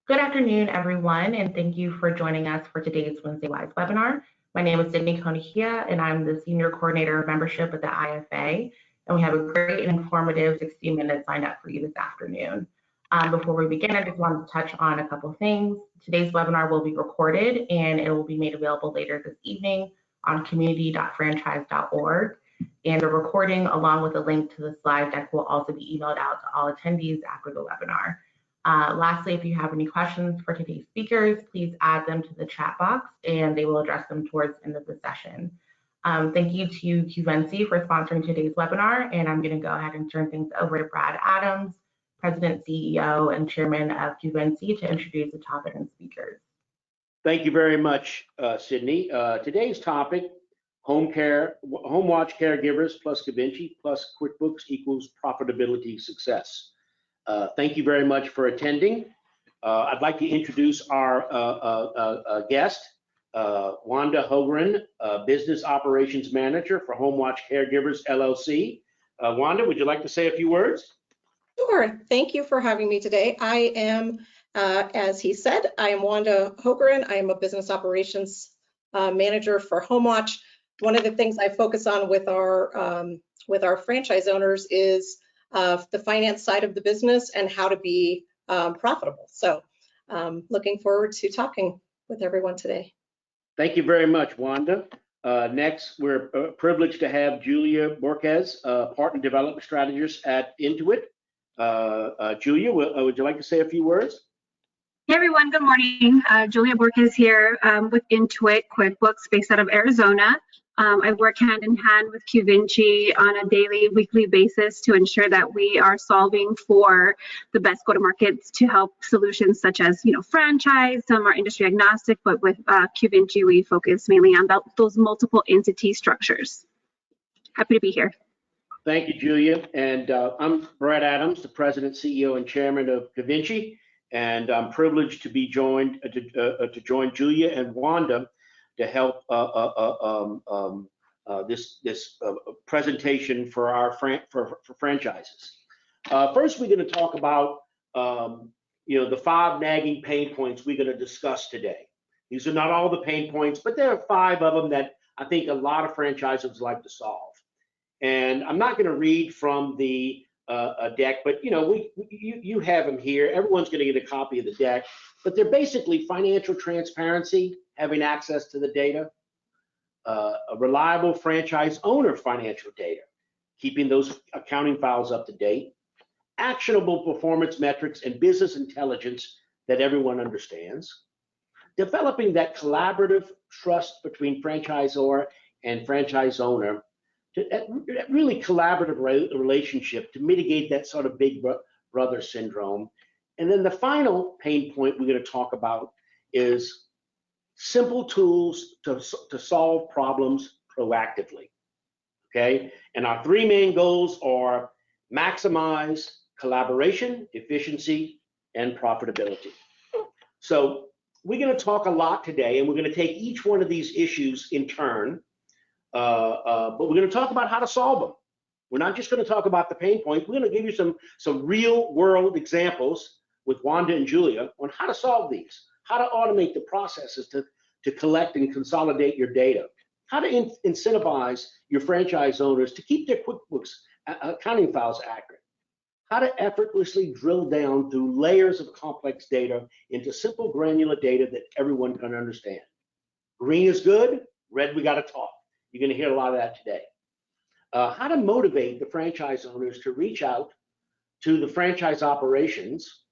Good afternoon, everyone, and thank you for joining us for today's Wednesday Wise webinar. My name is Sydney Konihia, and I'm the Senior Coordinator of Membership at the IFA, and we have a great and informative 60 minutes lined up for you this afternoon. Before we begin, I just wanted to touch on a couple of things. Today's webinar will be recorded, and it will be made available later this evening on community.franchise.org. And the recording, along with a link to the slide deck, will also be emailed out to all attendees after the webinar. Lastly, if you have any questions for today's speakers, please add them to the chat box and they will address them towards the end of the session. Thank you to Qvinci for sponsoring today's webinar, and I'm going to go ahead and turn things over to Brad Adams, President, CEO, and Chairman of Qvinci, to introduce the topic and speakers. Thank you very much, Sydney. Today's topic, Homewatch CareGivers plus Qvinci plus QuickBooks equals profitability success. Thank you very much for attending. I'd like to introduce our guest, Wanda Hoegren, Business Operations Manager for Homewatch CareGivers LLC. Wanda, would you like to say a few words? Sure. Thank you for having me today. I am, as he said, I am Wanda Hoegren. I am a Business Operations Manager for Homewatch. One of the things I focus on with our franchise owners is the finance side of the business and how to be profitable. So looking forward to talking with everyone today. Thank you very much, Wanda. Next, we're privileged to have Julia Borquez, Partner Development Strategist at Intuit. Julia, would you like to say a few words? Hey everyone, good morning. Julia Borquez here with Intuit QuickBooks based out of Arizona. I work hand in hand with Qvinci on a daily, weekly basis to ensure that we are solving for the best go-to-markets to help solutions such as, franchise. Some are industry agnostic, but with Qvinci, we focus mainly on those multiple entity structures. Happy to be here. Thank you, Julia. And I'm Brad Adams, the President, CEO, and Chairman of Qvinci, and I'm privileged to be joined to join Julia and Wanda to help this presentation for our franchises. First, we're going to talk about the 5 nagging pain points we're going to discuss today. These are not all the pain points, but there are 5 of them that I think a lot of franchisors like to solve. And I'm not going to read from the deck, but you have them here. Everyone's going to get a copy of the deck, but they're basically financial transparency, having access to the data, a reliable franchise owner financial data, keeping those accounting files up to date, actionable performance metrics and business intelligence that everyone understands, developing that collaborative trust between franchisor and franchise owner, that really collaborative relationship to mitigate that sort of big brother syndrome. And then the final pain point we're going to talk about is simple tools to solve problems proactively, okay? And our 3 main goals are maximize collaboration, efficiency, and profitability. So we're going to talk a lot today, and we're going to take each one of these issues in turn, but we're going to talk about how to solve them. We're not just going to talk about the pain points. We're going to give you some real world examples with Wanda and Julia on how to solve these, how to automate the processes to collect and consolidate your data, how to incentivize your franchise owners to keep their QuickBooks accounting files accurate, how to effortlessly drill down through layers of complex data into simple granular data that everyone can understand. Green is good, red we got to talk. You're going to hear a lot of that today. How to motivate the franchise owners to reach out to the franchise operations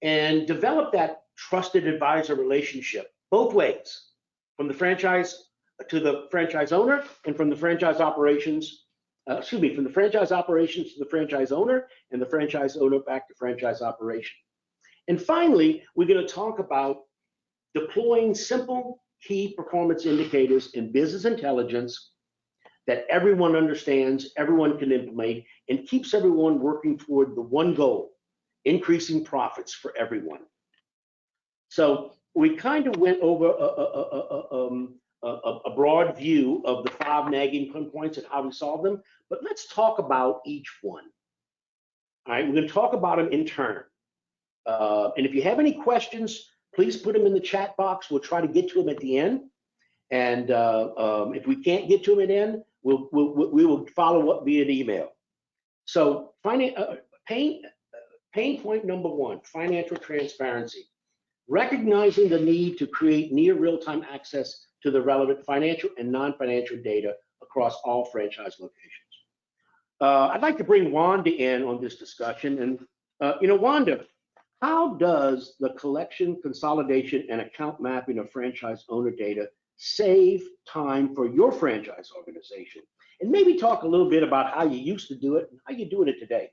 and develop that trusted advisor relationship both ways, from the franchise to the franchise owner and from the franchise operations, from the franchise operations to the franchise owner and the franchise owner back to franchise operation. And finally, we're going to talk about deploying simple key performance indicators in business intelligence that everyone understands, everyone can implement, and keeps everyone working toward the one goal, increasing profits for everyone. So we kind of went over a broad view of the 5 nagging pain points and how we solve them, but let's talk about each one. All right, we're going to talk about them in turn. And if you have any questions, please put them in the chat box. We'll try to get to them at the end. And if we can't get to them at the end, we will follow up via email. So pain point number one, financial transparency. Recognizing the need to create near real-time access to the relevant financial and non-financial data across all franchise locations. I'd like to bring Wanda in on this discussion. And Wanda, how does the collection, consolidation, and account mapping of franchise owner data save time for your franchise organization? And maybe talk a little bit about how you used to do it and how you're doing it today.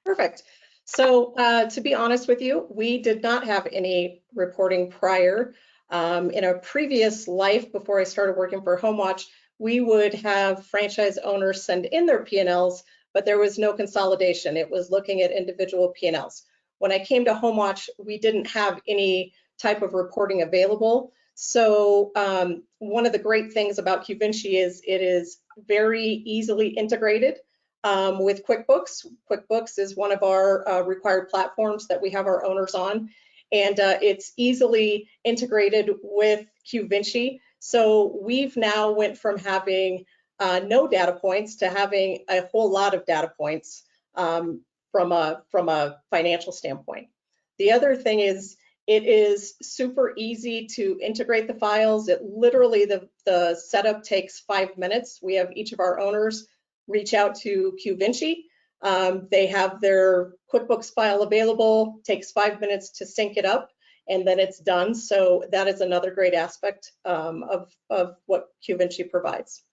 Perfect. So to be honest with you, we did not have any reporting prior. In a previous life, before I started working for Homewatch, we would have franchise owners send in their P&Ls, but there was no consolidation. It was looking at individual P&Ls. When I came to Homewatch, we didn't have any type of reporting available. So one of the great things about Qvinci is it is very easily integrated with QuickBooks. QuickBooks is one of our required platforms that we have our owners on, and it's easily integrated with Qvinci. So we've now went from having no data points to having a whole lot of data points from a financial standpoint. The other thing is it is super easy to integrate the files. It literally, the setup takes 5 minutes. We have each of our owners reach out to Qvinci. They have their QuickBooks file available, takes 5 minutes to sync it up, and then it's done. So that is another great aspect of what Qvinci provides.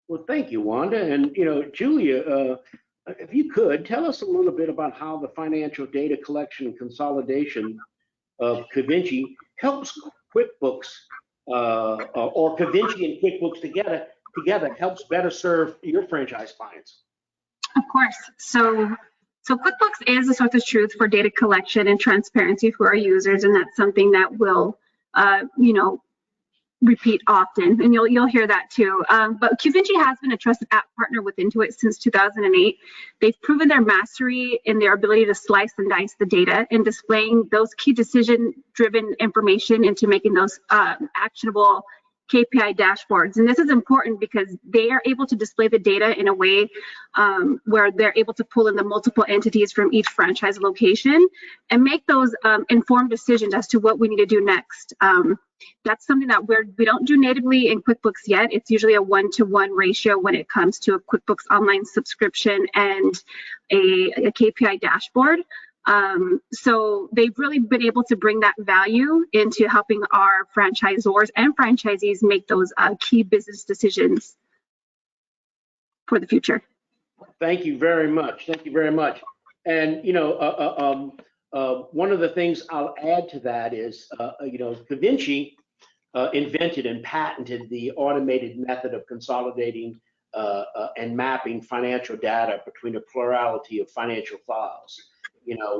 Well, thank you, Wanda. And Julia, if you could tell us a little bit about how the financial data collection and consolidation of Qvinci helps QuickBooks or Qvinci and QuickBooks together helps better serve your franchise clients. Of course. So QuickBooks is a source of truth for data collection and transparency for our users, and that's something that will, repeat often, and you'll hear that too. But Qvinci has been a trusted app partner with Intuit since 2008. They've proven their mastery in their ability to slice and dice the data and displaying those key decision-driven information into making those actionable KPI dashboards. And this is important because they are able to display the data in a way where they're able to pull in the multiple entities from each franchise location and make those informed decisions as to what we need to do next. That's something that we don't do natively in QuickBooks yet. It's usually a 1-to-1 ratio when it comes to a QuickBooks Online subscription and a KPI dashboard. So they've really been able to bring that value into helping our franchisors and franchisees make those key business decisions for the future. Thank you very much. Thank you very much. And one of the things I'll add to that is, Qvinci invented and patented the automated method of consolidating and mapping financial data between a plurality of financial files.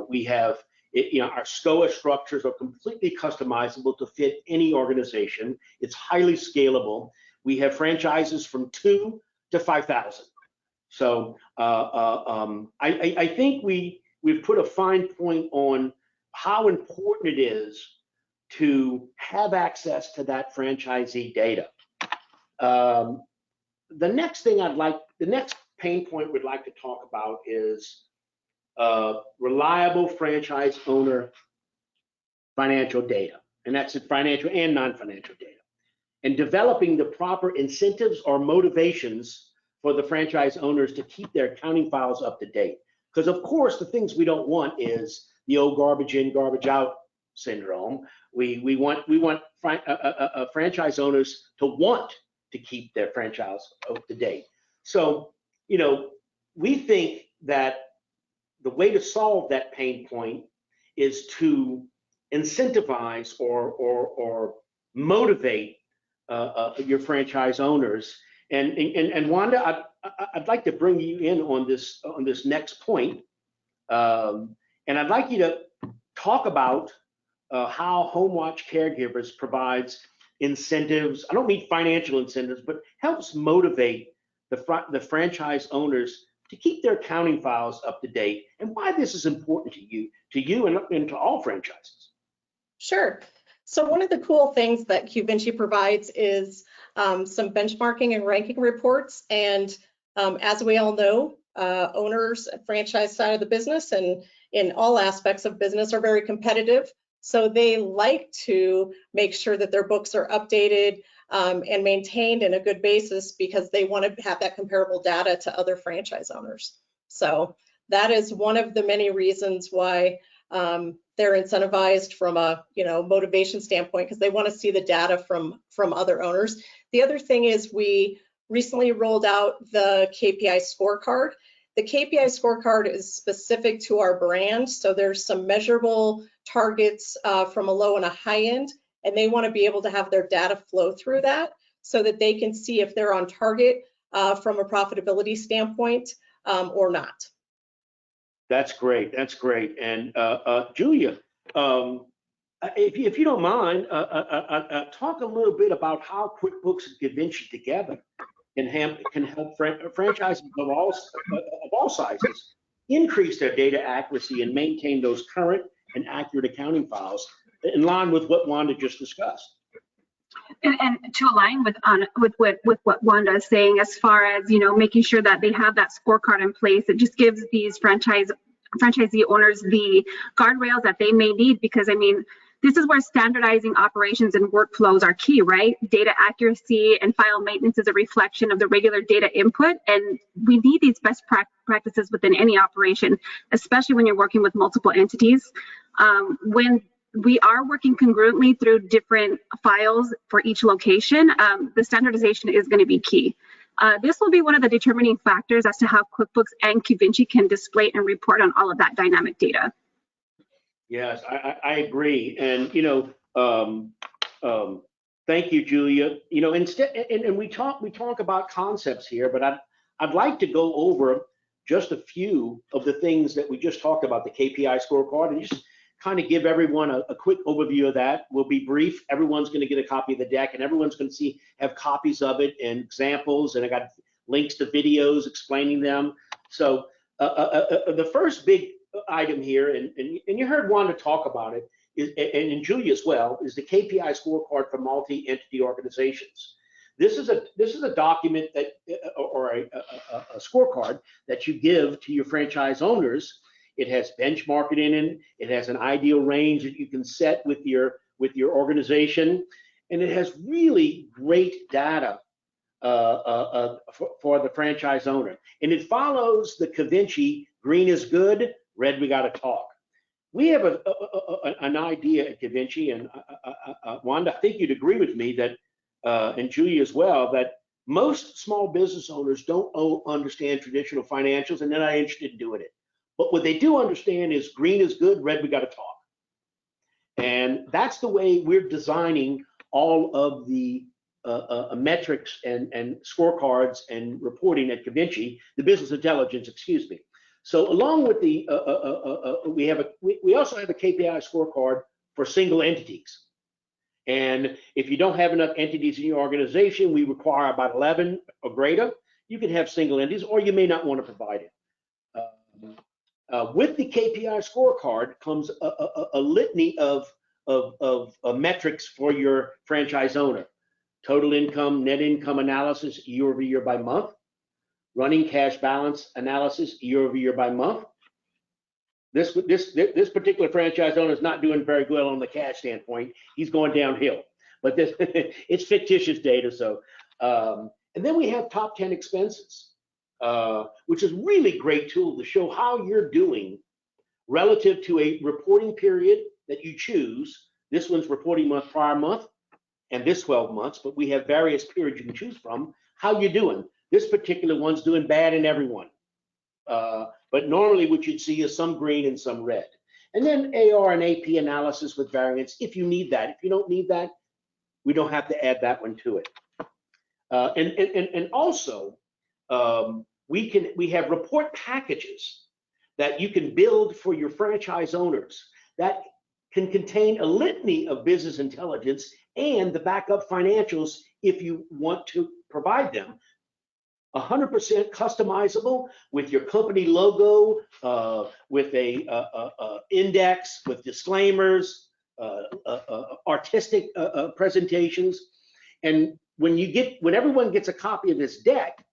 We have, our SCOA structures are completely customizable to fit any organization. It's highly scalable. We have franchises from 2 to 5,000. So I think we've put a fine point on how important it is to have access to that franchisee data. The next pain point we'd like to talk about is reliable franchise owner financial data, and that's in financial and non-financial data, and developing the proper incentives or motivations for the franchise owners to keep their accounting files up to date. Because of course, the things we don't want is the old garbage in, garbage out syndrome. We want franchise owners to want to keep their franchise up to date. So, we think that the way to solve that pain point is to incentivize or motivate your franchise owners. And Wanda, I'd like to bring you in on this next point, and I'd like you to talk about how Homewatch CareGivers provides incentives. I don't mean financial incentives, but helps motivate the franchise owners to keep their accounting files up to date, and why this is important to you and to all franchises. Sure. So one of the cool things that Qvinci provides is some benchmarking and ranking reports. And as we all know, owners at franchise side of the business and in all aspects of business are very competitive. So they like to make sure that their books are updated and maintained in a good basis because they want to have that comparable data to other franchise owners. So that is one of the many reasons why they're incentivized from a motivation standpoint, because they want to see the data from other owners. The other thing is we recently rolled out the KPI Scorecard. The KPI Scorecard is specific to our brand, so there's some measurable targets from a low and a high end, and they want to be able to have their data flow through that so that they can see if they're on target from a profitability standpoint or not. That's great. That's great. And Julia, if you don't mind, talk a little bit about how QuickBooks and Qvinci together can help franchises of all sizes increase their data accuracy and maintain those current and accurate accounting files in line with what Wanda just discussed. And to align with what Wanda is saying, as far as making sure that they have that scorecard in place, it just gives these franchisee owners the guardrails that they may need, because I mean, this is where standardizing operations and workflows are key, right? Data accuracy and file maintenance is a reflection of the regular data input, and we need these best practices within any operation, especially when you're working with multiple entities. When we are working congruently through different files for each location, the standardization is going to be key. This will be one of the determining factors as to how QuickBooks and Qvinci can display and report on all of that dynamic data. Yes, I agree. And, thank you, Julia. And we talk about concepts here, but I'd like to go over just a few of the things that we just talked about, the KPI scorecard, and just kind of give everyone a quick overview of that. We'll be brief. Everyone's going to get a copy of the deck, and everyone's going to have copies of it and examples, and I got links to videos explaining them. So the first big item here, and you heard Wanda talk about it, and Julia as well, is the KPI scorecard for multi-entity organizations. This is a document that, or a scorecard that you give to your franchise owners. It has benchmarking in it. It has an ideal range that you can set with your organization, and it has really great data for the franchise owner. And it follows the Qvinci: green is good, red we got to talk. We have an idea at Qvinci, and Wanda, I think you'd agree with me that, and Julia as well, that most small business owners don't understand traditional financials, and they're not interested in doing it. But what they do understand is green is good, red we got to talk. And that's the way we're designing all of the metrics and scorecards and reporting at Qvinci, the business intelligence, excuse me. So along with the, we also have a KPI scorecard for single entities. And if you don't have enough entities in your organization, we require about 11 or greater. You can have single entities, or you may not want to provide it. With the KPI scorecard comes a litany of metrics for your franchise owner: total income, net income analysis year over year by month, running cash balance analysis year over year by month. This particular franchise owner is not doing very well on the cash standpoint. He's going downhill, but it's fictitious data. So, and then we have top 10 expenses. Which is really great tool to show how you're doing relative to a reporting period that you choose. This one's reporting month prior month, and this 12 months, but we have various periods you can choose from. How you doing? This particular one's doing bad in everyone. But normally what you'd see is some green and some red. And then AR and AP analysis with variance if you need that. If you don't need that, we don't have to add that one to it. And also, we have report packages that you can build for your franchise owners that can contain a litany of business intelligence and the backup financials if you want to provide them. 100% customizable with your company logo, with a index, with disclaimers, artistic presentations. And when everyone gets a copy of this deck,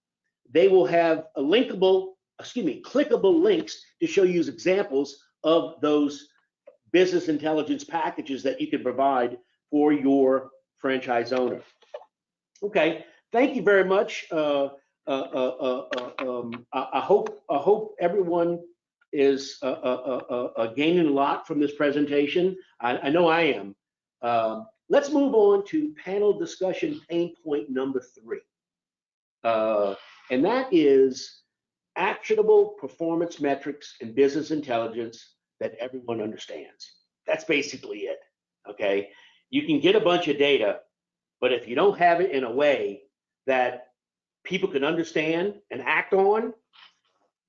they will have clickable links to show you examples of those business intelligence packages that you can provide for your franchise owner. Okay, thank you very much. I hope everyone is gaining a lot from this presentation. I know I am. Let's move on to panel discussion pain point number 3. And that is actionable performance metrics and business intelligence that everyone understands. That's basically it, okay? You can get a bunch of data, but if you don't have it in a way that people can understand and act on,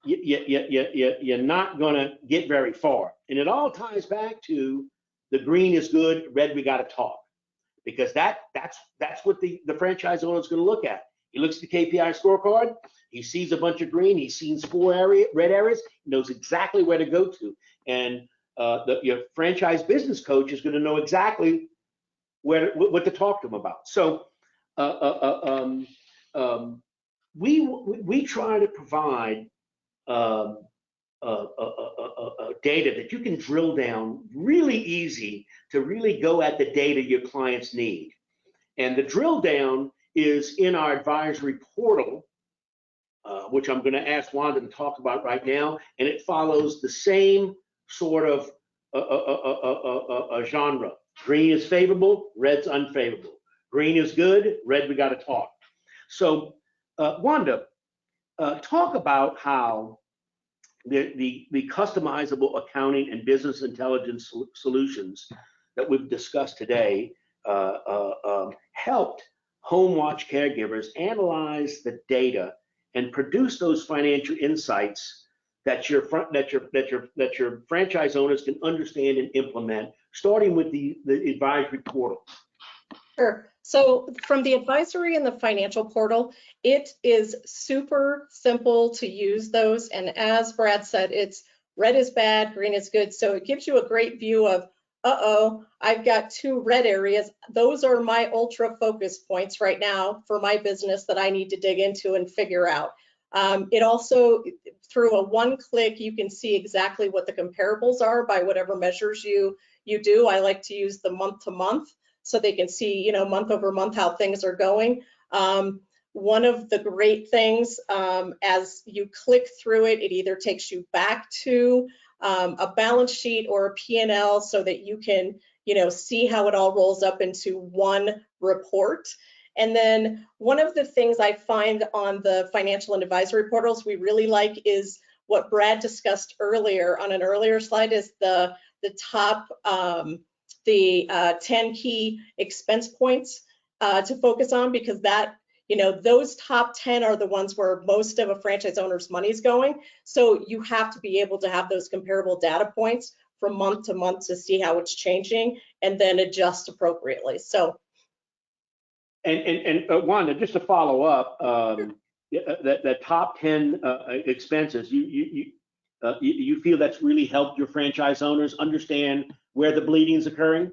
you're not gonna get very far. And it all ties back to the green is good, red we gotta talk. Because that's what the franchise owner is gonna look at. He looks at the KPI scorecard, he sees a bunch of green, he sees 4 red areas, he knows exactly where to go to. And your franchise business coach is gonna know exactly what to talk to them about. So we try to provide data that you can drill down really easy to really go at the data your clients need. And the drill down is in our advisory portal, which I'm going to ask Wanda to talk about right now, and it follows the same sort of genre. Green is favorable, red's unfavorable. Green is good, red we got to talk. So Wanda, talk about how the customizable accounting and business intelligence solutions that we've discussed today helped Homewatch caregivers analyze the data and produce those financial insights that your franchise owners can understand and implement, starting with the advisory portal. Sure. So from the advisory and the financial portal, it is super simple to use those. And as Brad said, it's red is bad, green is good. So it gives you a great view of, I've got 2 red areas. Those are my ultra focus points right now for my business that I need to dig into and figure out. It also, through a one click, you can see exactly what the comparables are by whatever measures you do. I like to use the month to month, so they can see, month over month how things are going. One of the great things, as you click through it, it either takes you back to a balance sheet or a P&L so that you can, see how it all rolls up into one report. And then one of the things I find on the financial and advisory portals we really like is what Brad discussed earlier on an earlier slide, is the top 10 key expense points to focus on, because that, those top 10 are the ones where most of a franchise owner's money is going. So you have to be able to have those comparable data points from month to month to see how it's changing and then adjust appropriately. So. And Wanda, just to follow up, that top 10 expenses, you feel that's really helped your franchise owners understand where the bleeding is occurring?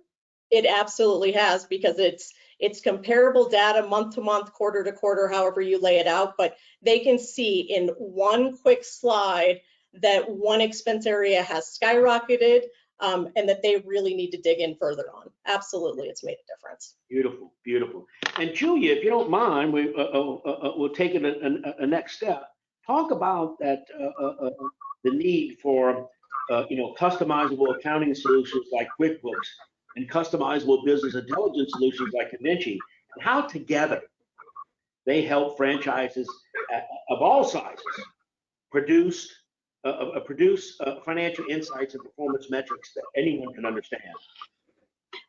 It absolutely has, because it's comparable data month to month, quarter to quarter, however you lay it out, but they can see in one quick slide that one expense area has skyrocketed, and that they really need to dig in further on. Absolutely, it's made a difference. Beautiful, beautiful. And Julia, if you don't mind, we'll take it a next step. Talk about that the need for customizable accounting solutions like QuickBooks and customizable business intelligence solutions like Qvinci, and how together they help franchises of all sizes produce financial insights and performance metrics that anyone can understand.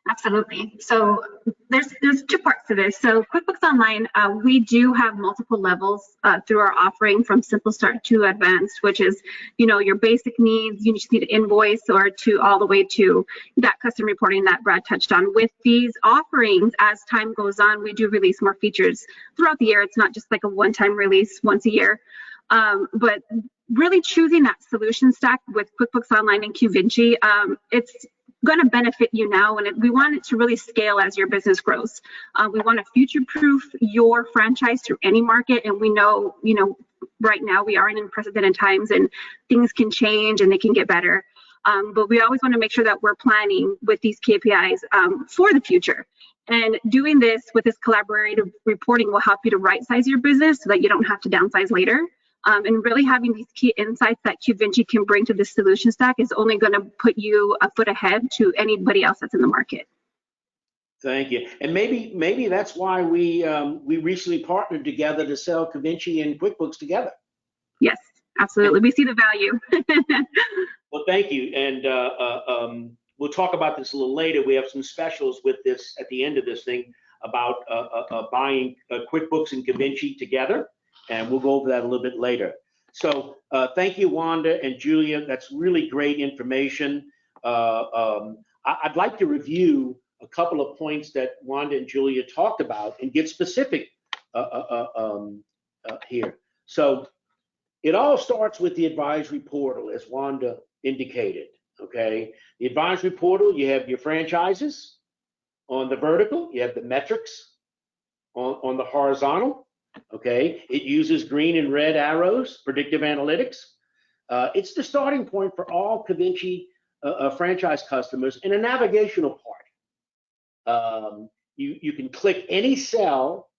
Absolutely. So there's two parts to this. So QuickBooks Online, we do have multiple levels through our offering, from simple start to advanced, which is, your basic needs. You just need to invoice, or to all the way to that custom reporting that Brad touched on. With these offerings, as time goes on, we do release more features throughout the year. It's not just like a one-time release once a year, but really choosing that solution stack with QuickBooks Online and Qvinci, it's going to benefit you now, and we want it to really scale as your business grows. We want to future-proof your franchise through any market, and we know, right now we are in unprecedented times, and things can change and they can get better. But we always want to make sure that we're planning with these KPIs for the future. And doing this with this collaborative reporting will help you to right-size your business so that you don't have to downsize later. And really having these key insights that Qvinci can bring to the solution stack is only going to put you a foot ahead to anybody else that's in the market. Thank you. And maybe that's why we recently partnered together to sell Qvinci and QuickBooks together. Yes, absolutely. We see the value. Well, thank you. And we'll talk about this a little later. We have some specials with this at the end of this thing about buying QuickBooks and Qvinci together. And we'll go over that a little bit later. So thank you, Wanda and Julia. That's really great information. I'd like to review a couple of points that Wanda and Julia talked about and get specific here. So it all starts with the advisory portal, as Wanda indicated. Okay, the advisory portal, you have your franchises on the vertical, you have the metrics on the horizontal. Okay, it uses green and red arrows, predictive analytics. It's the starting point for all Qvinci franchise customers in a navigational part. You can click any cell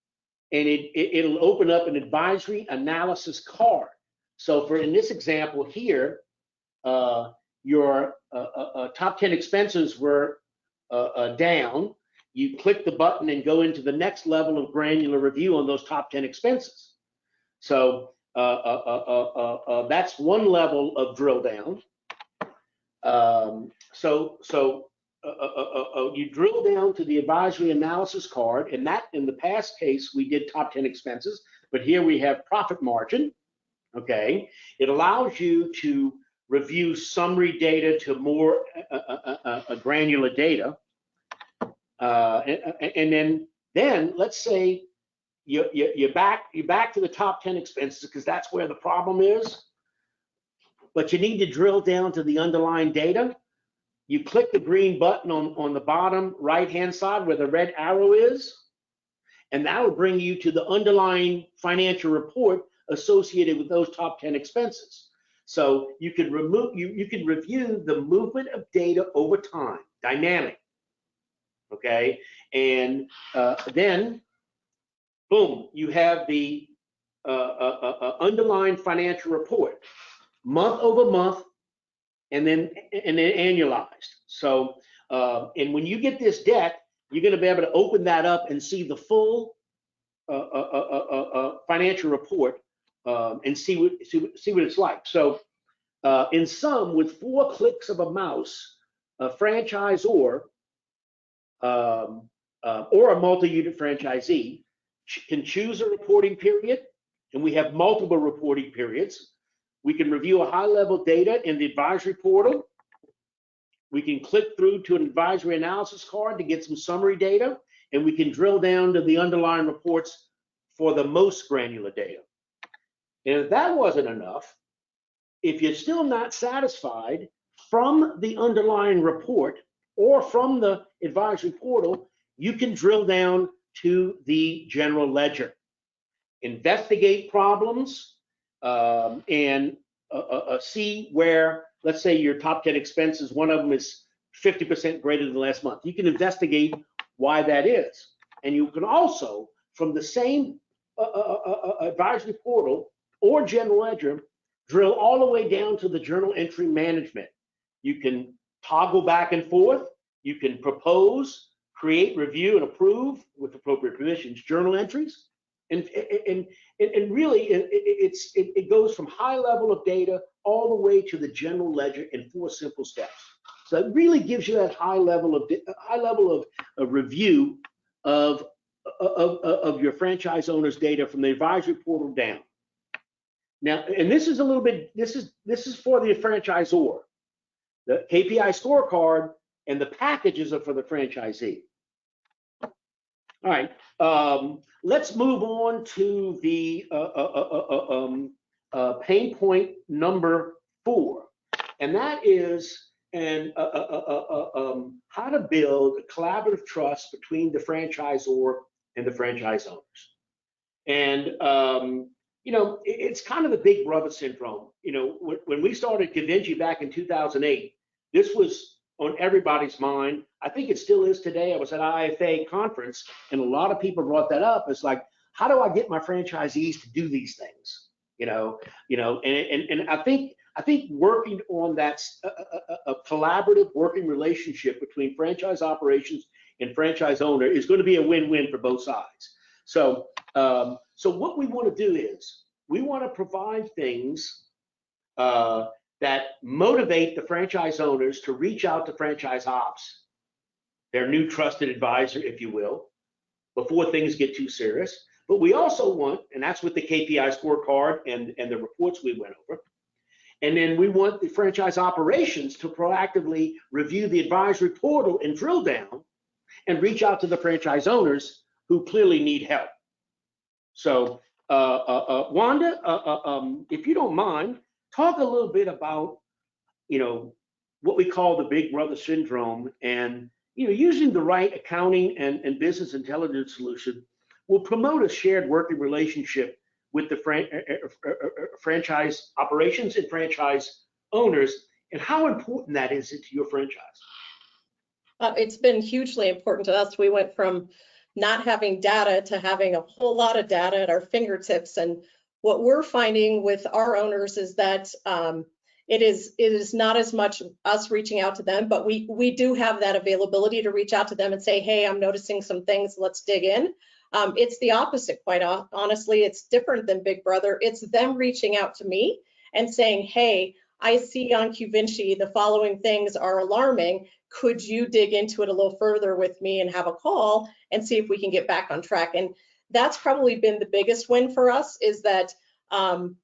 and it'll open up an advisory analysis card. So in this example here, your top 10 expenses were down. You click the button and go into the next level of granular review on those top 10 expenses. So that's one level of drill down. You drill down to the advisory analysis card, and that in the past case we did top 10 expenses, but here we have profit margin. Okay, it allows you to review summary data to more granular data. And then let's say you're back to the top 10 expenses, because that's where the problem is, but you need to drill down to the underlying data. You click the green button on the bottom right hand side where the red arrow is, and that will bring you to the underlying financial report associated with those top 10 expenses. So you can review the movement of data over time, dynamic. Okay, and then boom, you have the underlying financial report, month over month, and then annualized. So and when you get this deck, you're going to be able to open that up and see the full financial report and see what it's like. So in sum, with 4 clicks of a mouse, a franchisor or a multi-unit franchisee can choose a reporting period, and we have multiple reporting periods. We can review a high-level data in the advisory portal. We can click through to an advisory analysis card to get some summary data, and we can drill down to the underlying reports for the most granular data. And if that wasn't enough, if you're still not satisfied from the underlying report or from the advisory portal, you can drill down to the general ledger, investigate problems, and see where, let's say your top 10 expenses, one of them is 50% greater than last month. You can investigate why that is. And you can also, from the same advisory portal or general ledger, drill all the way down to the journal entry management. You can toggle back and forth. You can propose, create, review, and approve with appropriate permissions journal entries. And really, it goes from high level of data all the way to the general ledger in 4 simple steps. So it really gives you that high level of review of your franchise owner's data from the advisory portal down. Now, and this is a little bit, this is for the franchisor. The KPI scorecard and the packages are for the franchisee. All right, let's move on to the pain point number 4, and that is how to build collaborative trust between the franchisor and the franchise owners. And you know, it's kind of the big brother syndrome. You know, when we started Qvinci back in 2008, this was on everybody's mind. I think it still is today. I was at IFA conference, and a lot of people brought that up. It's like, how do I get my franchisees to do these things? And I think working on that a collaborative working relationship between franchise operations and franchise owner is going to be a win-win for both sides. So what we want to do is we want to provide things that motivate the franchise owners to reach out to franchise ops, their new trusted advisor, if you will, before things get too serious. But we also want, and that's with the KPI scorecard and the reports we went over, and then we want the franchise operations to proactively review the advisory portal and drill down and reach out to the franchise owners who clearly need help. So Wanda, if you don't mind, talk a little bit about, you know, what we call the big brother syndrome, and, you know, using the right accounting and business intelligence solution will promote a shared working relationship with the franchise operations and franchise owners, and how important that is to your franchise. It's been hugely important to us. We went from not having data to having a whole lot of data at our fingertips. And what we're finding with our owners is that it is not as much us reaching out to them, but we do have that availability to reach out to them and say, hey, I'm noticing some things, let's dig in. It's the opposite, quite honestly. It's different than Big Brother. It's them reaching out to me and saying, hey, I see on Qvinci the following things are alarming. Could you dig into it a little further with me and have a call and see if we can get back on track? And that's probably been the biggest win for us, is that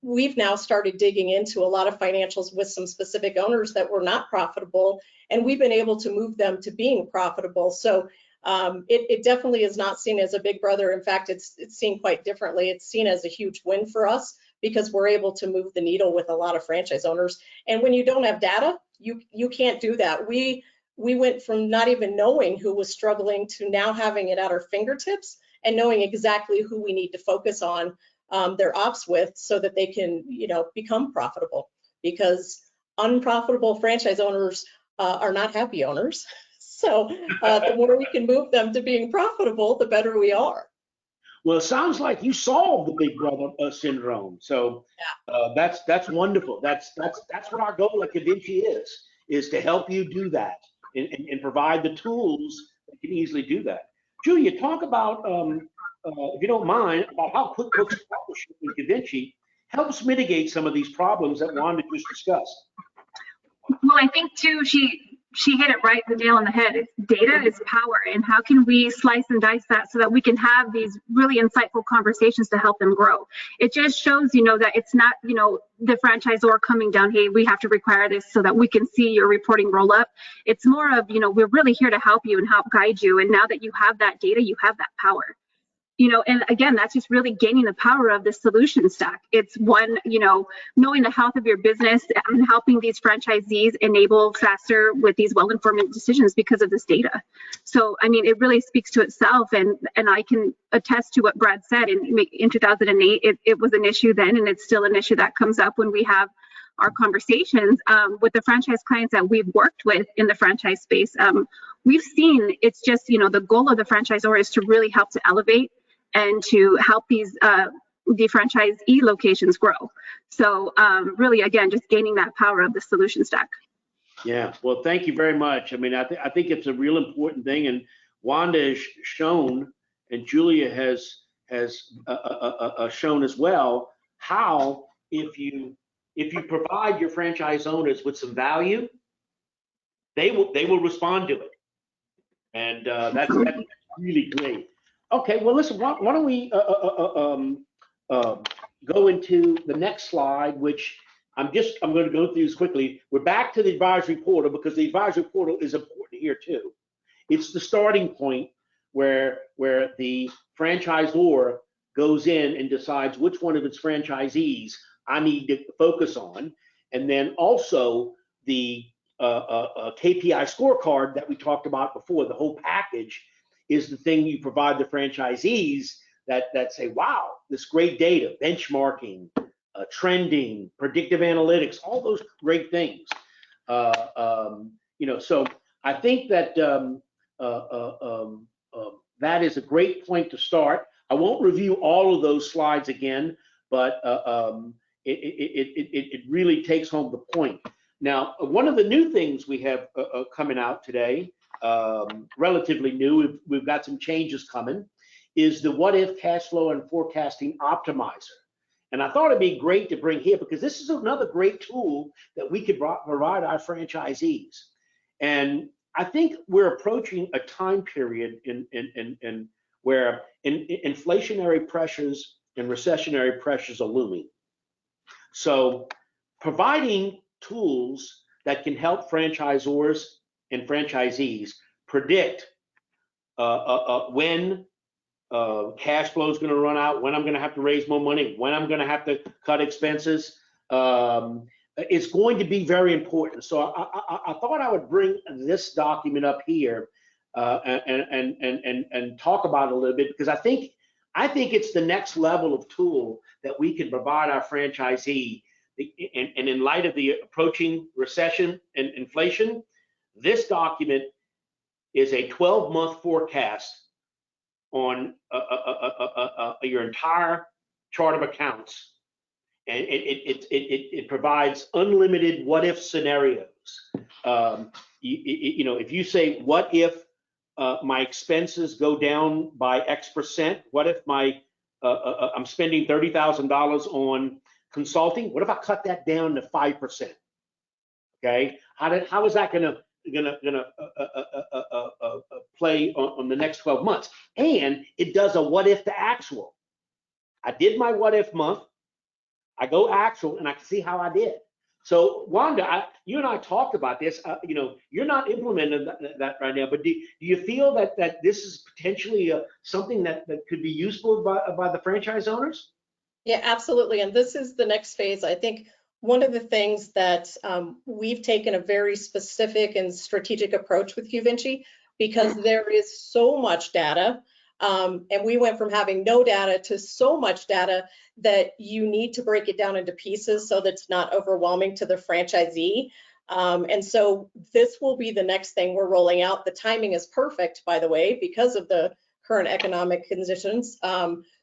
we've now started digging into a lot of financials with some specific owners that were not profitable, and we've been able to move them to being profitable. So it definitely is not seen as a Big Brother. In fact, it's seen quite differently. It's seen as a huge win for us because we're able to move the needle with a lot of franchise owners. And when you don't have data, you can't do that. We went from not even knowing who was struggling to now having it at our fingertips and knowing exactly who we need to focus on their ops with, so that they can, you know, become profitable, because unprofitable franchise owners are not happy owners. So the more we can move them to being profitable, the better we are. Well, it sounds like you solved the Big Brother syndrome. So that's wonderful. That's what our goal at Qvinci is to help you do that and provide the tools that can easily do that. Julia, talk about, if you don't mind, about how QuickBooks partnership with Qvinci helps mitigate some of these problems that Wanda just discussed. Well, I think too, she hit it right, the nail on the head. Data is power, and how can we slice and dice that so that we can have these really insightful conversations to help them grow? It just shows, you know, that it's not, you know, the franchisor coming down, hey, we have to require this so that we can see your reporting roll up. It's more of, you know, we're really here to help you and help guide you. And now that you have that data, you have that power. You know, and again, that's just really gaining the power of the solution stack. It's one, you know, knowing the health of your business and helping these franchisees enable faster with these well-informed decisions because of this data. So, I mean, it really speaks to itself. And I can attest to what Brad said in 2008, it was an issue then, and it's still an issue that comes up when we have our conversations with the franchise clients that we've worked with in the franchise space. We've seen it's just, you know, the goal of the franchisor is to really help to elevate and to help these the franchisee locations grow. So really, again, just gaining that power of the solution stack. Yeah, well, thank you very much. I mean, I think it's a real important thing, and Wanda has shown, and Julia has shown as well, how if you provide your franchise owners with some value, they will respond to it, and that's really great. Okay, well, listen, why don't we go into the next slide, which I'm going to go through this quickly. We're back to the advisory portal because the advisory portal is important here too. It's the starting point where the franchisor goes in and decides which one of its franchisees I need to focus on, and then also the KPI scorecard that we talked about before. The whole package is the thing you provide the franchisees that say, wow, this great data, benchmarking, trending, predictive analytics, all those great things. So I think that that is a great point to start. I won't review all of those slides again, but it really takes home the point. Now, one of the new things we have coming out today, relatively new, we've got some changes coming, is the what if cash flow and forecasting optimizer. And I thought it'd be great to bring here because this is another great tool that we could provide our franchisees. And I think we're approaching a time period in where inflationary pressures and recessionary pressures are looming. So providing tools that can help franchisors and franchisees predict when cash flow is going to run out, when I'm going to have to raise more money, when I'm going to have to cut expenses, it's going to be very important. So I thought I would bring this document up here and talk about it a little bit, because I think it's the next level of tool that we can provide our franchisee. And in light of the approaching recession and inflation, this document is a 12-month forecast on your entire chart of accounts, and it provides unlimited what if scenarios. If you say, what if my expenses go down by X%? What if I'm spending $30,000 on consulting? What if I cut that down to 5%? Okay, how is that gonna play on the next 12 months? And it does a what if to actual. I did my what if month, I go actual, and I can see how I did. So Wanda, you and I talked about this. You're not implementing that right now, but do you feel that this is potentially something that could be useful by the franchise owners? Yeah, absolutely. And this is the next phase. I think one of the things that we've taken a very specific and strategic approach with Qvinci, because there is so much data, and we went from having no data to so much data that you need to break it down into pieces so that it's not overwhelming to the franchisee. And so this will be the next thing we're rolling out. The timing is perfect, by the way, because of the current economic conditions.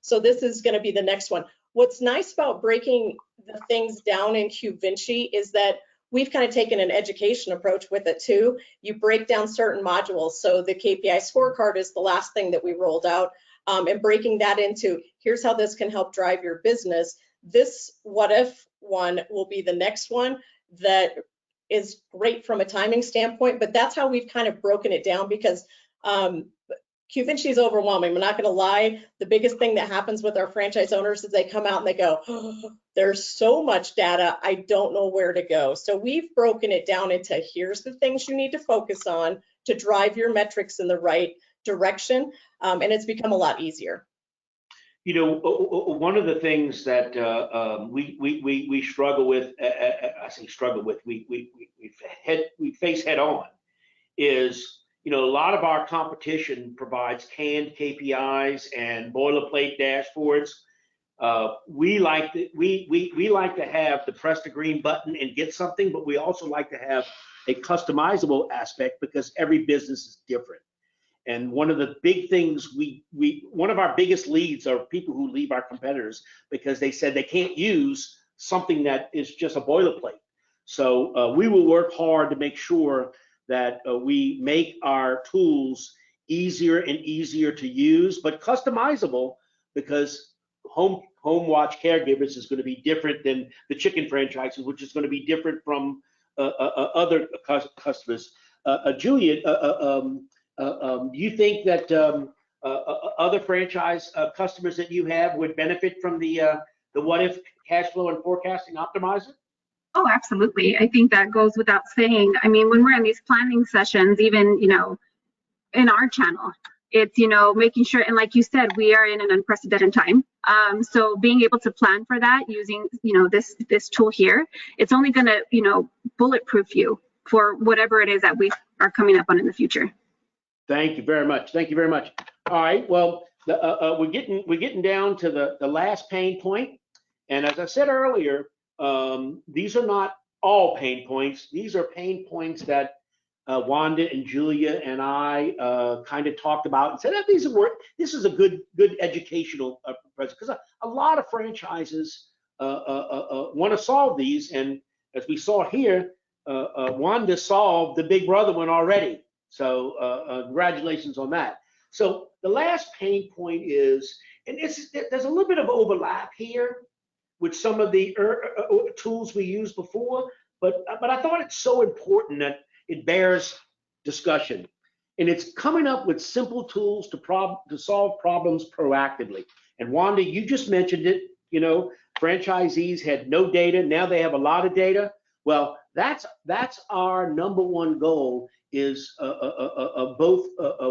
So this is going to be the next one. What's nice about breaking the things down in Qvinci is that we've kind of taken an education approach with it too. You break down certain modules. So the KPI scorecard is the last thing that we rolled out, and breaking that into, here's how this can help drive your business. This what if one will be the next one that is great from a timing standpoint, but that's how we've kind of broken it down, because Qvinci is overwhelming. I'm not going to lie. The biggest thing that happens with our franchise owners is they come out and they go, oh, there's so much data, I don't know where to go. So we've broken it down into, here's the things you need to focus on to drive your metrics in the right direction, and it's become a lot easier. One of the things that we struggle with, I say struggle with, we face head on is, a lot of our competition provides canned KPIs and boilerplate dashboards. We like to have the press the green button and get something, but we also like to have a customizable aspect because every business is different. And one of the big things one of our biggest leads are people who leave our competitors because they said they can't use something that is just a boilerplate. So we will work hard to make sure that we make our tools easier and easier to use, but customizable, because Homewatch CareGivers is going to be different than the chicken franchises, which is going to be different from other customers. Julia, do you think that other franchise customers that you have would benefit from the what if cash flow and forecasting optimizer? Oh, absolutely. I think that goes without saying. I mean, when we're in these planning sessions, even, in our channel, it's, making sure, and like you said, we are in an unprecedented time. So being able to plan for that using, this tool here, it's only going to, bulletproof you for whatever it is that we are coming up on in the future. Thank you very much. Thank you very much. All right. Well, we're getting down to the last pain point, and as I said earlier, these are not all pain points. These are pain points that Wanda and Julia and I kind of talked about and said, this is a good educational present, because a lot of franchises want to solve these, and as we saw here, Wanda solved the big brother one already. So congratulations on that. So the last pain point is, and there's a little bit of overlap here with some of the tools we used before, but I thought it's so important that it bears discussion. And it's coming up with simple tools to solve problems proactively. And Wanda, you just mentioned it, franchisees had no data, now they have a lot of data. Well, that's our number one goal, is both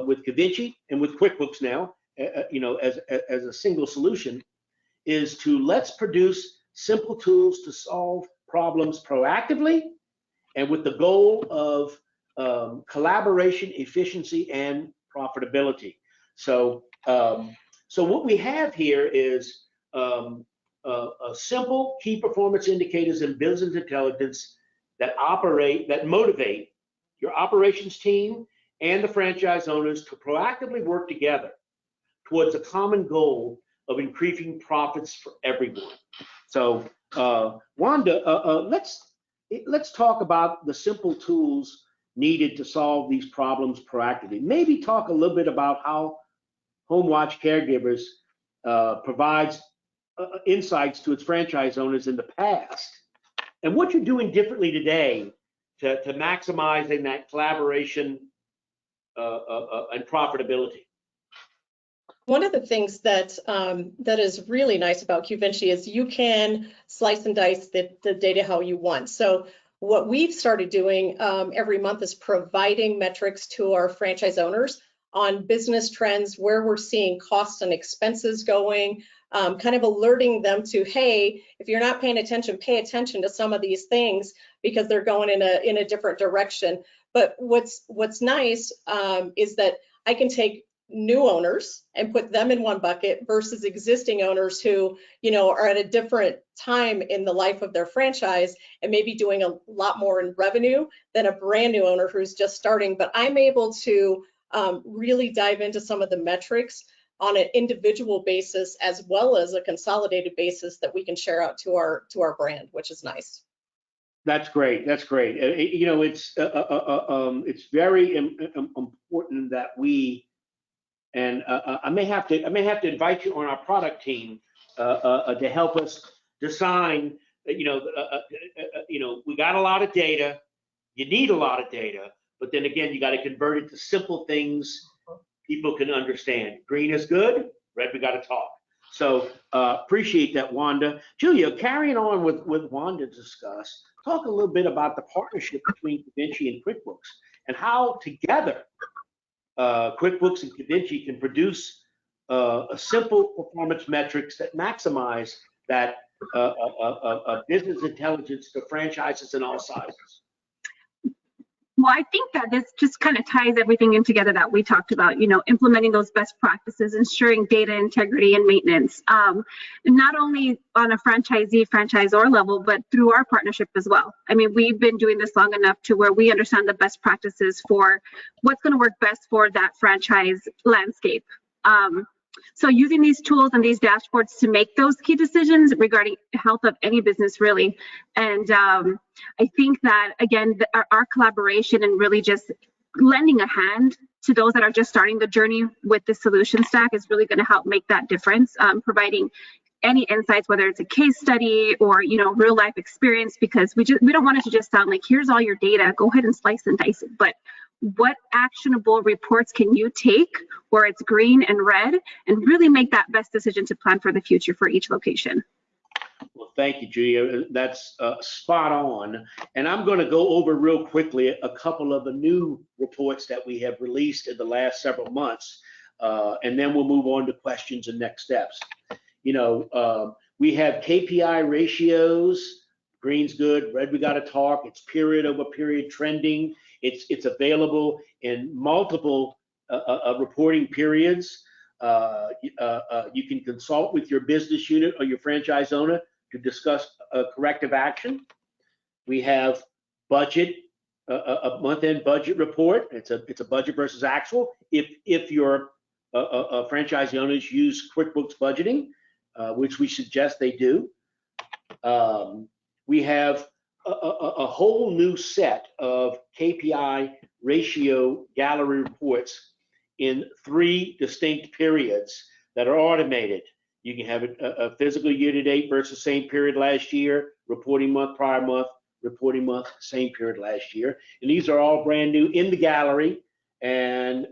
with Qvinci and with QuickBooks now, as a single solution, is to let's produce simple tools to solve problems proactively and with the goal of collaboration, efficiency, and profitability. So what we have here is simple key performance indicators and business intelligence that motivate your operations team and the franchise owners to proactively work together towards a common goal of increasing profits for everyone. So Wanda, let's talk about the simple tools needed to solve these problems proactively. Maybe talk a little bit about how Homewatch CareGivers provides insights to its franchise owners in the past, and what you're doing differently today to maximizing that collaboration and profitability. One of the things that is really nice about Qvinci is you can slice and dice the data how you want. So what we've started doing every month is providing metrics to our franchise owners on business trends, where we're seeing costs and expenses going, kind of alerting them to, hey, if you're not paying attention, pay attention to some of these things because they're going in a different direction. But what's nice is that I can take new owners and put them in one bucket versus existing owners who, are at a different time in the life of their franchise and maybe doing a lot more in revenue than a brand new owner who's just starting. But I'm able to really dive into some of the metrics on an individual basis as well as a consolidated basis that we can share out to our brand, which is nice. That's great. That's great. It's very important that we, and I may have to invite you on our product team to help us design. We got a lot of data. You need a lot of data, but then again, you got to convert it to simple things people can understand. Green is good. Red, we got to talk. So appreciate that, Wanda. Julia, carrying on with Wanda discussed, talk a little bit about the partnership between Qvinci and QuickBooks and how together QuickBooks and Qvinci can produce a simple performance metrics that maximize that business intelligence to franchises in all sizes. Well, I think that this just kind of ties everything in together that we talked about, implementing those best practices, ensuring data integrity and maintenance, not only on a franchisor level, but through our partnership as well. I mean, we've been doing this long enough to where we understand the best practices for what's going to work best for that franchise landscape. So using these tools and these dashboards to make those key decisions regarding the health of any business, really. And I think that, again, our collaboration and really just lending a hand to those that are just starting the journey with the solution stack is really going to help make that difference, providing any insights, whether it's a case study or, real life experience, because we don't want it to just sound like, here's all your data, go ahead and slice and dice it. But what actionable reports can you take where it's green and red, and really make that best decision to plan for the future for each location. Well, thank you, Julia. That's spot on. And I'm going to go over real quickly a couple of the new reports that we have released in the last several months, and then we'll move on to questions and next steps. You know, we have KPI ratios. Green's good, red we got to talk. It's period over period trending. It's available in multiple reporting periods. You can consult with your business unit or your franchise owner to discuss corrective action. We have budget, a month-end budget report. It's a budget versus actual. If your franchise owners use QuickBooks budgeting, which we suggest they do. We have a whole new set of KPI ratio gallery reports in 3 distinct periods that are automated. You can have a physical year-to-date versus same period last year, reporting month, prior month, reporting month, same period last year. And these are all brand new in the gallery, and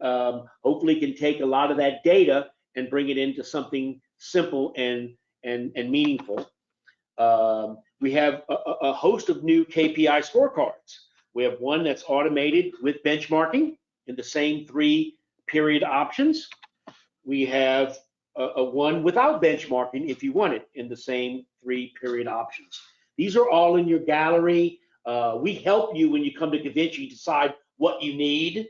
hopefully can take a lot of that data and bring it into something simple and meaningful. We have a host of new KPI scorecards. We have one that's automated with benchmarking in the same 3 period options. We have a one without benchmarking if you want it in the same 3 period options. These are all in your gallery. We help you when you come to Qvinci decide what you need.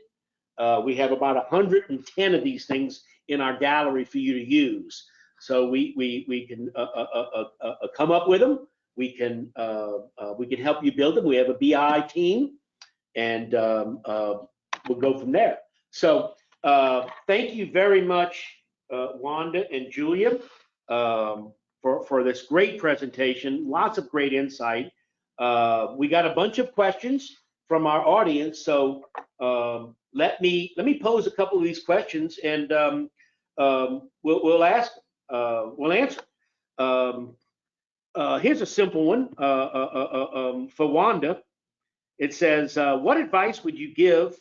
We have about 110 of these things in our gallery for you to use. So we can come up with them. We can help you build them. We have a BI team, and we'll go from there. So thank you very much, Wanda and Julia, for this great presentation. Lots of great insight. We got a bunch of questions from our audience, so let me pose a couple of these questions, and we'll ask. We'll answer. Here's a simple one for Wanda. It says, what advice would you give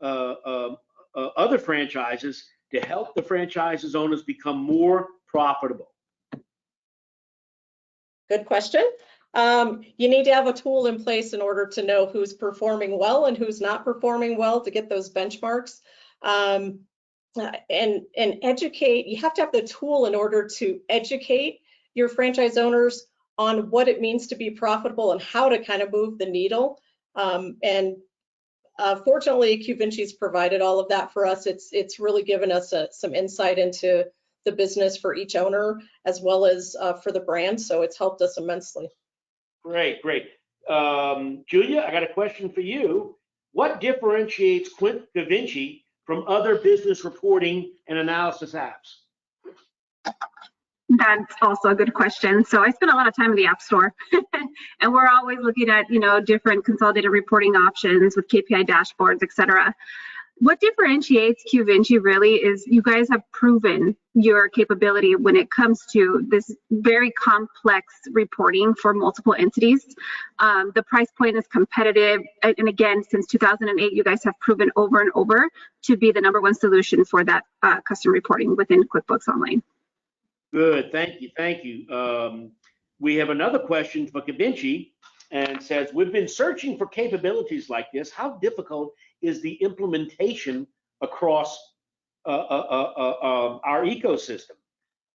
other franchises to help the franchises owners become more profitable? Good question. You need to have a tool in place in order to know who's performing well and who's not performing well to get those benchmarks. And educate, you have to have the tool in order to educate your franchise owners on what it means to be profitable and how to kind of move the needle. Fortunately, Qvinci's provided all of that for us. It's really given us some insight into the business for each owner as well as for the brand. So it's helped us immensely. Great. Julia, I got a question for you. What differentiates Qvinci from other business reporting and analysis apps? That's also a good question. So I spend a lot of time in the App Store, and we're always looking at, different consolidated reporting options with KPI dashboards, et cetera. What differentiates Qvinci really is you guys have proven your capability when it comes to this very complex reporting for multiple entities. The price point is competitive. And again, since 2008, you guys have proven over and over to be the #1 solution for that custom reporting within QuickBooks Online. Good, thank you. We have another question for Qvinci, and says, we've been searching for capabilities like this. How difficult is the implementation across our ecosystem?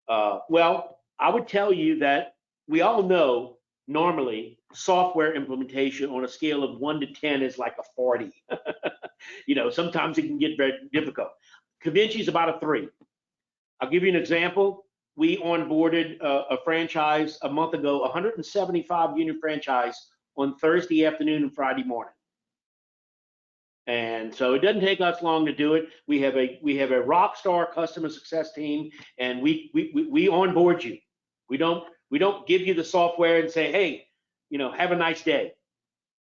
Well, I would tell you that we all know normally software implementation on a scale of 1 to 10 is like a 40. Sometimes it can get very difficult. Qvinci is about a 3. I'll give you an example. We onboarded a franchise a month ago, 175 unit franchise on Thursday afternoon and Friday morning. And so it doesn't take us long to do it. We have a rock star customer success team, and we onboard you. We don't give you the software and say, hey, have a nice day.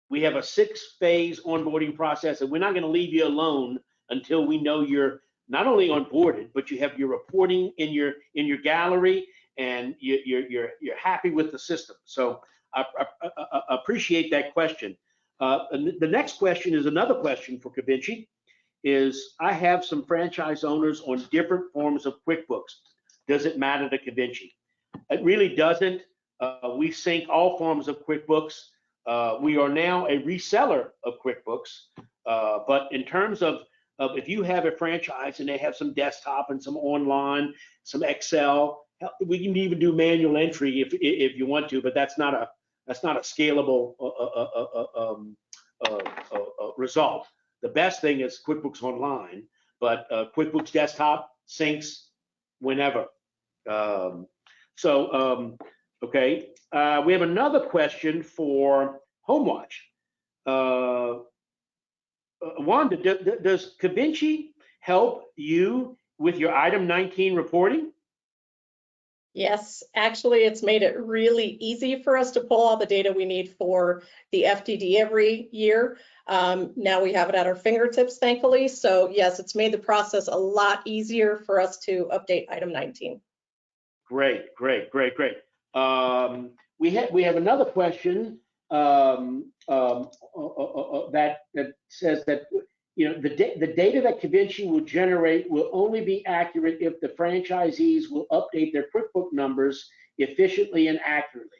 We have a 6-phase onboarding process, and we're not going to leave you alone until we know you're not only onboarded, but you have your reporting in your gallery, and you're happy with the system. So I appreciate that question. And the next question is another question for Qvinci. Is I have some franchise owners on different forms of QuickBooks. Does it matter to Qvinci? It really doesn't. We sync all forms of QuickBooks. We are now a reseller of QuickBooks, but in terms of if you have a franchise and they have some desktop and some online, some Excel, we can even do manual entry if you want to, but that's not a scalable result. The best thing is QuickBooks Online, but QuickBooks Desktop syncs whenever. Okay, we have another question for Homewatch. Wanda, does Qvinci help you with your item 19 reporting? Yes, actually, it's made it really easy for us to pull all the data we need for the FDD every year. Now we have it at our fingertips, thankfully. So yes, it's made the process a lot easier for us to update item 19. Great. We have another question that says that the data that Qvinci will generate will only be accurate if the franchisees will update their QuickBook numbers efficiently and accurately.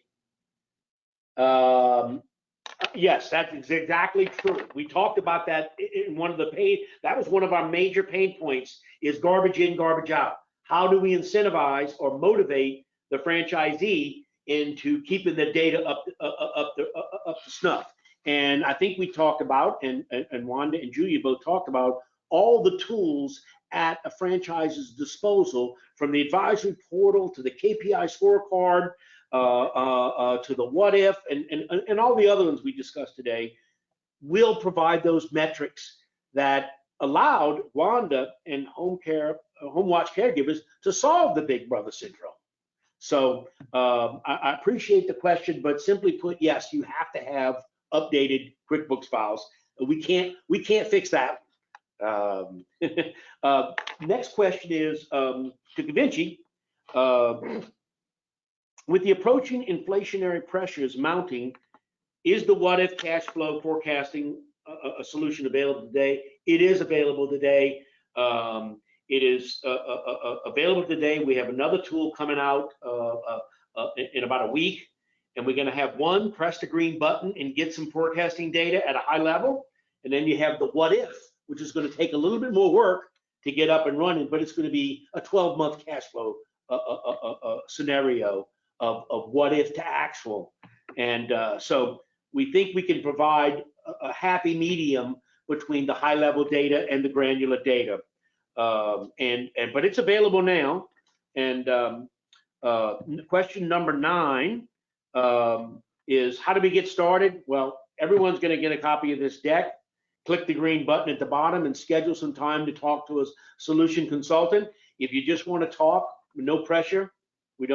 Yes, that's exactly true. We talked about that in one of the that was one of our major pain points, is garbage in, garbage out. How do we incentivize or motivate the franchisee into keeping the data up to snuff? And I think we talked about, and Wanda and Julia both talked about, all the tools at a franchise's disposal, from the advisory portal to the KPI scorecard, to the what if, and all the other ones we discussed today, will provide those metrics that allowed Wanda and Homewatch caregivers to solve the Big Brother syndrome. So I appreciate the question, but simply put, yes, you have to have updated QuickBooks files. We can't fix that. Next question is to Qvinci. With the approaching inflationary pressures mounting, is the what if cash flow forecasting a solution available today? It is available today. It is available today. We have another tool coming out in about a week, and we're going to have one, press the green button and get some forecasting data at a high level. And then you have the what if, which is going to take a little bit more work to get up and running, but it's going to be a 12-month cash flow scenario of what if to actual. And so we think we can provide a happy medium between the high level data and the granular data. But it's available now. And question number 9 is, how do we get started? Well, everyone's going to get a copy of this deck. Click the green button at the bottom and schedule some time to talk to a solution consultant. If you just want to talk, no pressure. We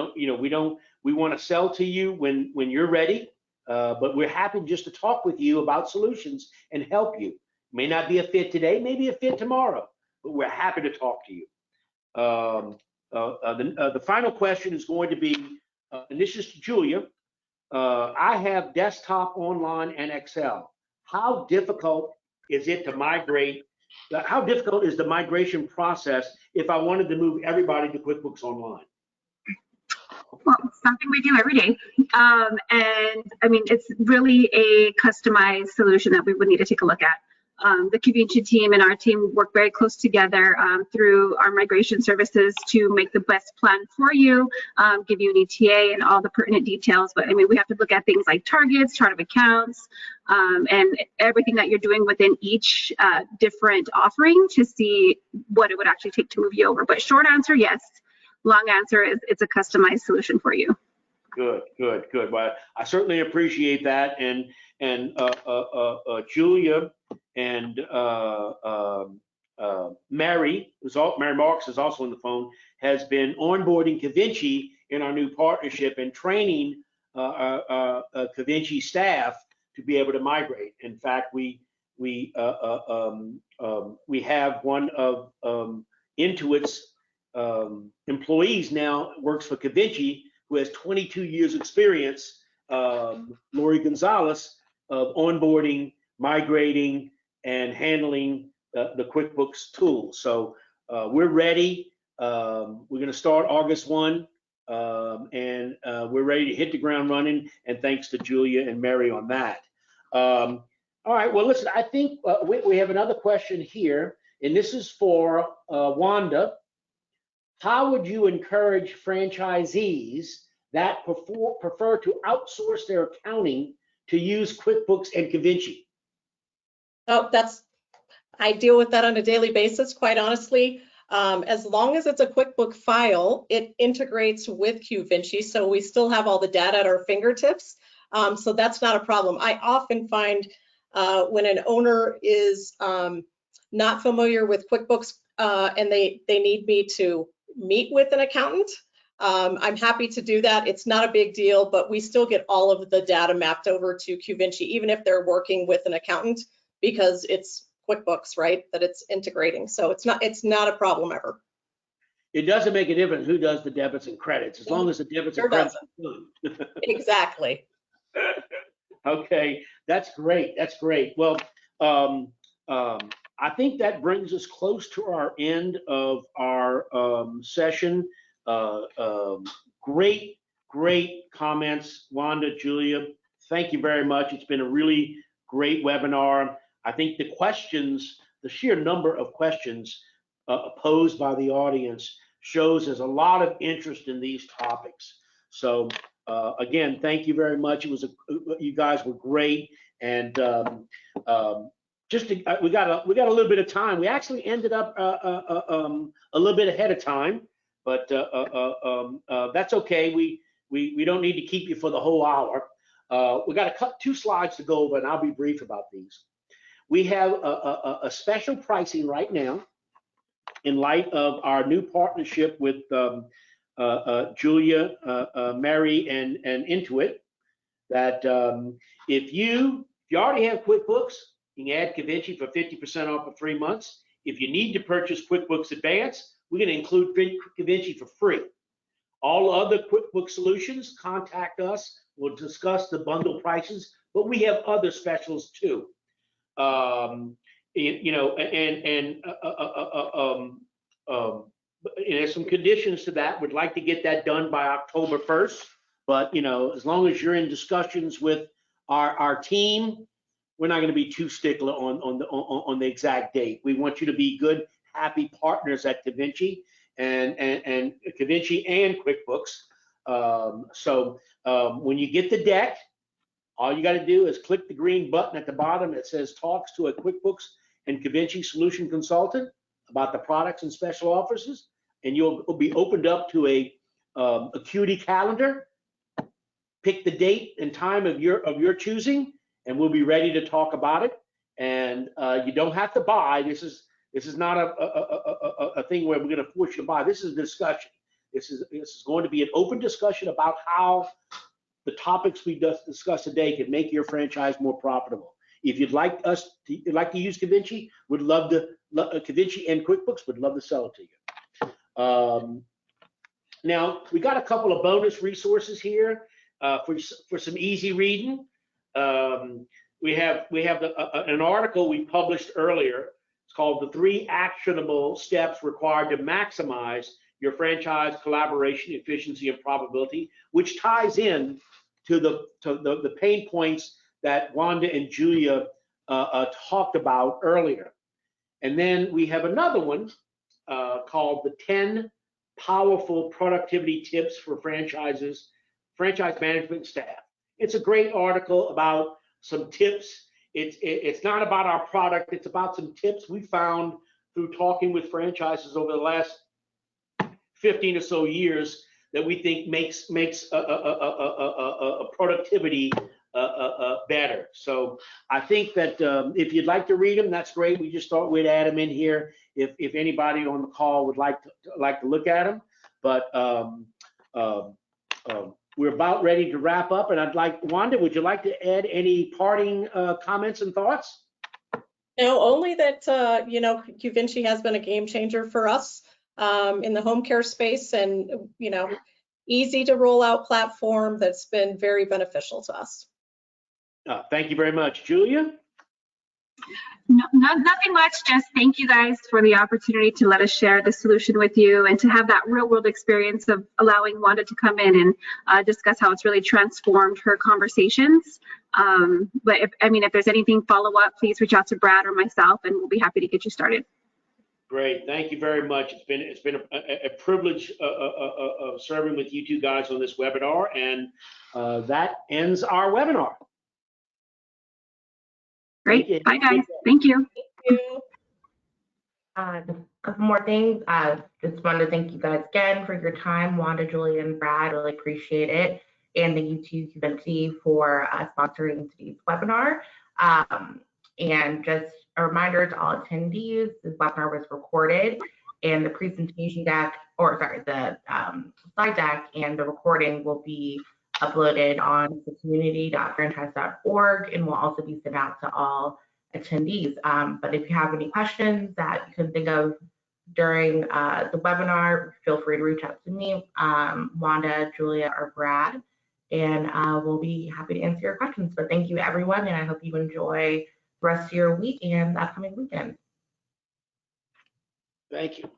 want to sell to you when you're ready, but we're happy just to talk with you about solutions and help you. May not be a fit today, maybe a fit tomorrow, but we're happy to talk to you. The final question is going to be, and this is to Julia. I have desktop, online, and Excel. How difficult is it to migrate? How difficult is the migration process if I wanted to move everybody to QuickBooks Online? Well, something we do every day. And I mean, it's really a customized solution that we would need to take a look at. The Qvinci team and our team work very close together through our migration services to make the best plan for you, give you an ETA and all the pertinent details. But I mean, we have to look at things like targets, chart of accounts, and everything that you're doing within each different offering to see what it would actually take to move you over. But short answer, yes. Long answer is it's a customized solution for you. Good. Well, I certainly appreciate that. And Julia and Mary Marks is also on the phone, has been onboarding Qvinci in our new partnership and training Qvinci staff to be able to migrate. In fact, we have one of Intuit's employees now works for Qvinci, who has 22 years experience, Lori Gonzalez, onboarding, migrating, and handling the QuickBooks tool. So we're ready. We're going to start August 1, and we're ready to hit the ground running. And thanks to Julia and Mary on that. All right. Well, listen, I think we have another question here, and this is for Wanda. How would you encourage franchisees that prefer to outsource their accounting to use QuickBooks and Qvinci? Oh, I deal with that on a daily basis, quite honestly. As long as it's a QuickBook file, it integrates with Qvinci, so we still have all the data at our fingertips. So that's not a problem. I often find when an owner is not familiar with QuickBooks and they need me to meet with an accountant, I'm happy to do that. It's not a big deal, but we still get all of the data mapped over to Qvinci, even if they're working with an accountant, because it's QuickBooks, right, that it's integrating. So it's not a problem ever. It doesn't make a difference who does the debits and credits, as long as the debits and credits are good. Exactly. Okay, that's great. That's great. Well, I think that brings us close to our end of our session. Great comments, Wanda, Julia. Thank you very much. It's been a really great webinar. I think the questions, the sheer number of questions posed by the audience shows there's a lot of interest in these topics. So again, thank you very much. It was you guys were great, and we got a little bit of time. We actually ended up a little bit ahead of time, but that's okay. We don't need to keep you for the whole hour. We got two slides to go over, and I'll be brief about these. We have a special pricing right now in light of our new partnership with Julia, Mary, and Intuit. That if you already have QuickBooks, you can add Qvinci for 50% off for 3 months. If you need to purchase QuickBooks Advanced, we're going to include Qvinci for free. All other QuickBooks solutions, contact us. We'll discuss the bundle prices, but we have other specials too. There's some conditions to that. We'd like to get that done by October 1st, but as long as you're in discussions with our team, we're not going to be too stickler on the exact date. We want you to be good, happy partners at Qvinci and Qvinci and QuickBooks. So when you get the deck, all you got to do is click the green button at the bottom that says Talks to a QuickBooks and Qvinci Solution Consultant about the products and special offers, and you'll be opened up to a Acuity calendar. Pick the date and time of your choosing, and we'll be ready to talk about it. And you don't have to buy. This is not a thing where we're going to force you to buy. This is a discussion. This is going to be an open discussion about how the topics we discussed today can make your franchise more profitable. If you'd like to use Qvinci, would love to. Qvinci and QuickBooks would love to sell it to you. Now we got a couple of bonus resources here for some easy reading. We have an article we published earlier. It's called "The 3 Actionable Steps Required to Maximize Your Franchise Collaboration Efficiency and Profitability," which ties in to the pain points that Wanda and Julia talked about earlier. And then we have another one called "The 10 Powerful Productivity Tips for Franchise Management Staff." It's a great article about some tips. It's not about our product. It's about some tips we found through talking with franchises over the last 15 or so years that we think makes a productivity better. So I think that if you'd like to read them, that's great. We just thought we'd add them in here if anybody on the call would like to look at them. But we're about ready to wrap up, and I'd like, Wanda, would you like to add any parting comments and thoughts? No, only that Qvinci has been a game changer for us in the home care space, and easy to roll out platform that's been very beneficial to us. Thank you very much. Julia? Nothing much, just thank you guys for the opportunity to let us share the solution with you and to have that real world experience of allowing Wanda to come in and discuss how it's really transformed her conversations. But if there's anything follow up, please reach out to Brad or myself and we'll be happy to get you started. Great, thank you very much. It's been a privilege of serving with you two guys on this webinar, and that ends our webinar. Great, bye guys, thank you. Thank you. Just a couple more things. Just wanted to thank you guys again for your time, Wanda, Julia, and Brad. Really appreciate it. And thank you to Qvinci for sponsoring today's webinar. And just a reminder to all attendees, this webinar was recorded, and the presentation deck, the slide deck and the recording will be uploaded on the community.franchise.org and will also be sent out to all attendees. But if you have any questions that you can think of during the webinar, feel free to reach out to me, Wanda, Julia, or Brad, and we'll be happy to answer your questions. But thank you, everyone, and I hope you enjoy the rest of your week and the upcoming weekend. Thank you.